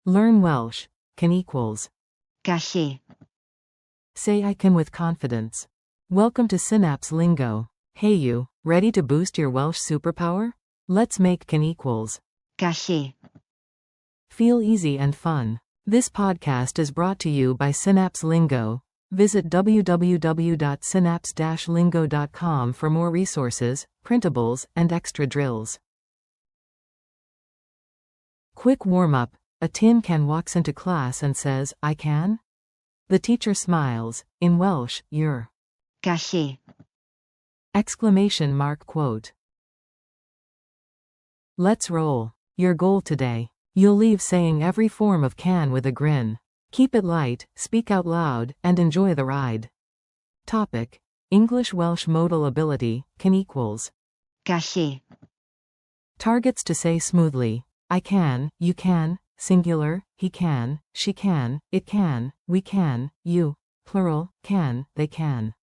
Learn Welsh. Can equals. Gallu. Say I can with confidence. Welcome to Synapse Lingo. Hey you, ready to boost your Welsh superpower? Let's make can equals. Gallu. Feel easy and fun. This podcast is brought to you by Synapse Lingo. Visit www.synapse-lingo.com for more resources, printables, and extra drills. Quick warm-up. A tin can walks into class and says, I can? The teacher smiles. In Welsh, you're. Gallu. Exclamation mark quote. Let's roll. Your goal today. You'll leave saying every form of can with a grin. Keep it light, speak out loud, and enjoy the ride. Topic. English Welsh modal ability, can equals. Gallu. Targets to say smoothly. I can, you can, singular, he can, she can, it can, we can, you, plural, can, they can.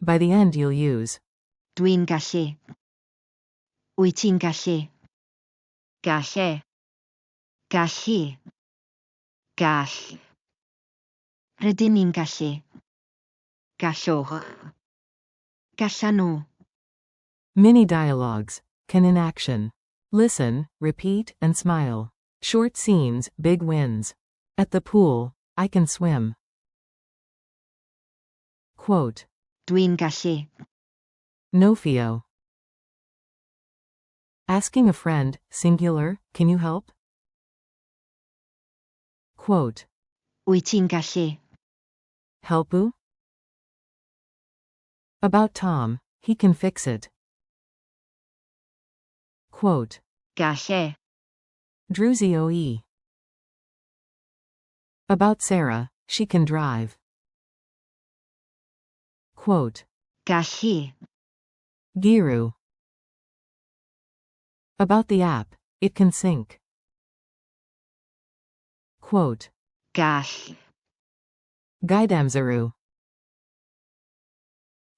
By the end you'll use. Dwi'n gallu. Wyt ti'n gallu? Gallu. Gallu. Gall. Rydyn ni'n gallu. Gallwch. Gallan nhw. Mini dialogues, can in action. Listen, repeat, and smile. Short scenes, big wins. At the pool, I can swim. Quote. Dwi'n gallu. Nofio. Asking a friend, singular, can you help? Quote. Wyt ti'n gallu? Helpu? About Tom, he can fix it. Quote. Gallu. Druzy OE. About Sarah, she can drive. Quote. Gallu. Giru. About the app, it can sync. Quote. Gall. Gaidamzaru.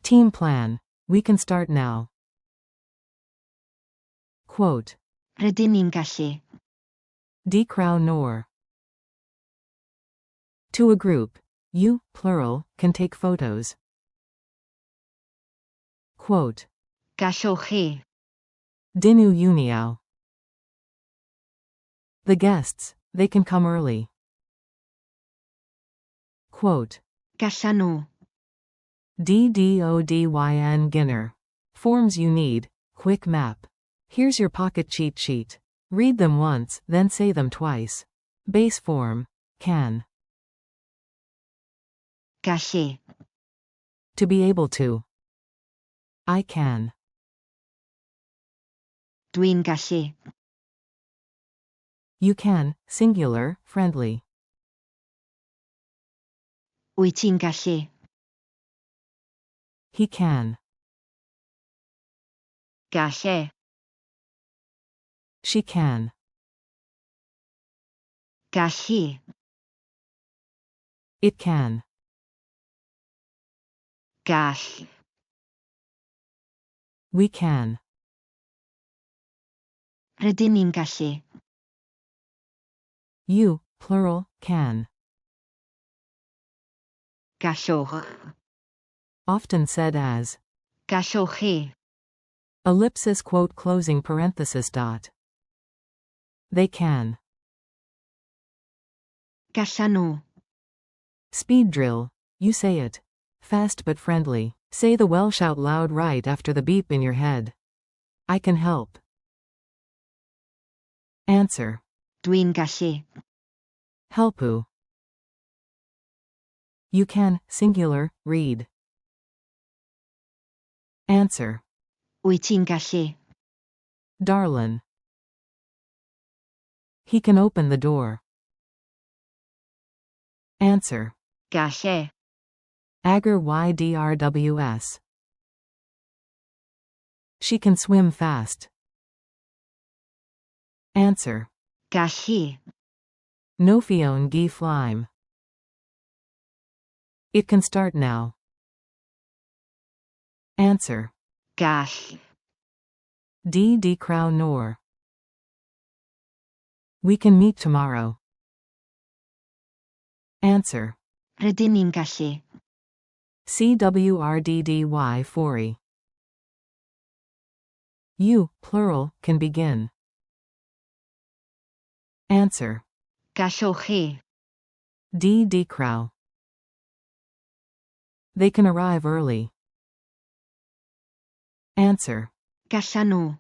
Team plan, we can start now. Quote. Rydyn ni'n gallu. Decrow nor. To a group, you, plural, can take photos. Quote. Gallwch chi. Dinu uniao. The guests, they can come early. Quote. Gallan nhw. DDODYN Ginner. Forms you need, quick map. Here's your pocket cheat sheet. Read them once, then say them twice. Base form, can. Gallu. To be able to. I can. Dwi'n gallu. You can, singular, friendly. Wyt ti'n gallu? He can. Gallu. She can. Gallu. It can. Gall. We can. Rydyn ni'n gallu. You, plural, can. Gallwch. Often said as. Gallwch chi. Ellipsis quote closing parenthesis dot. They can. Gallan nhw. Speed drill. You say it. Fast but friendly. Say the Welsh out loud right after the beep in your head. I can help. Answer. Dwi'n gallu. Helpu. You can, singular, read. Answer. Wyt ti'n gallu? Darlin. He can open the door. Answer. Gallu. Agar ydrws. She can swim fast. Answer. Gallu. Nofion gi flime. It can start now. Answer. Gall. D crow nor. We can meet tomorrow. Answer. Rydyn ni'n gallu. Cwrddy 4. You, plural, can begin. Answer. Gallwch chi. Decrow. They can arrive early. Answer. Gallan nhw.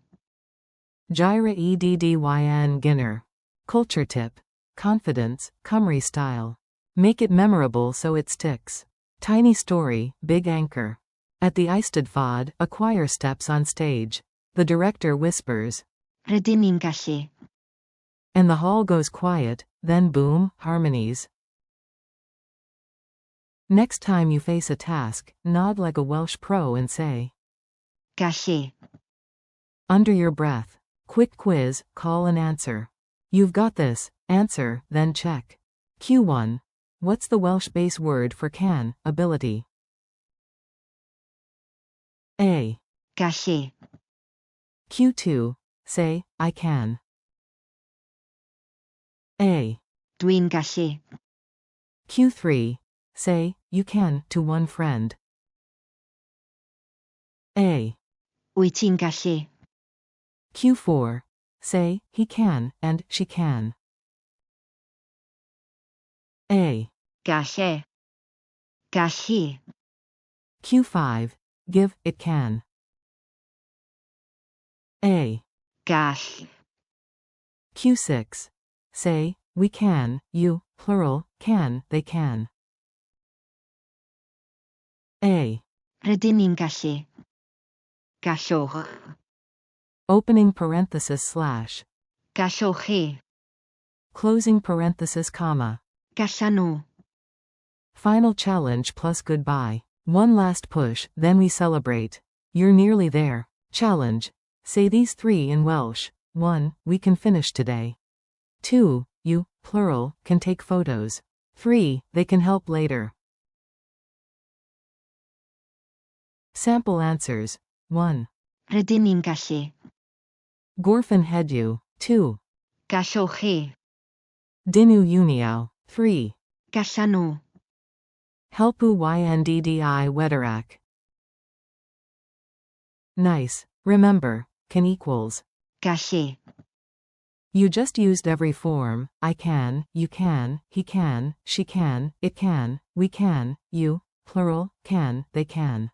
Gyra eddyn ginner. Culture tip. Confidence, Cymru style. Make it memorable so it sticks. Tiny story, big anchor. At the Eisteddfod, a choir steps on stage. The director whispers. Rydyn ni'n gallu. And the hall goes quiet, then boom, harmonies. Next time you face a task, nod like a Welsh pro and say. Gallu. Under your breath. Quick quiz, call and answer. You've got this, answer, then check. Q1. What's the Welsh base word for can, ability? A. Gallu. Q2. Say, I can. A. Dwi'n gallu. Q3. Say, you can, to one friend. A. Wyt ti'n gallu. Q4. Say, he can, and she can. A. Gallu. Gallu. Q5. Give, it can. A. Gall. Q6. Say, we can, you, plural, can, they can. A. Rydyn ni'n gallu. Gallwch. Opening parenthesis slash. Gallwch chi. Closing parenthesis comma. Gallan nhw. Final challenge plus goodbye. One last push, then we celebrate. You're nearly there. Challenge. Say these 3 in Welsh. 1. We can finish today. 2. You, plural, can take photos. 3. They can help later. Sample answers. 1. Rydyn ni'n gallu. Gorffen heddiw. 2. Gallwch chi. Dinu uniaw. 3. Gallan nhw. Helpu ynddi wederak. Nice. Remember, can equals. Gallu. You just used every form. I can, you can, he can, she can, it can, we can, you, plural, can, they can.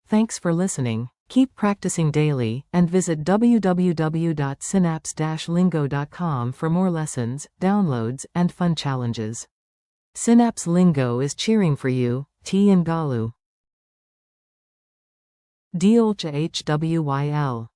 Thanks for listening. Keep practicing daily, and visit www.synapse-lingo.com for more lessons, downloads, and fun challenges. Synapse Lingo is cheering for you, T in gallu. Ch.4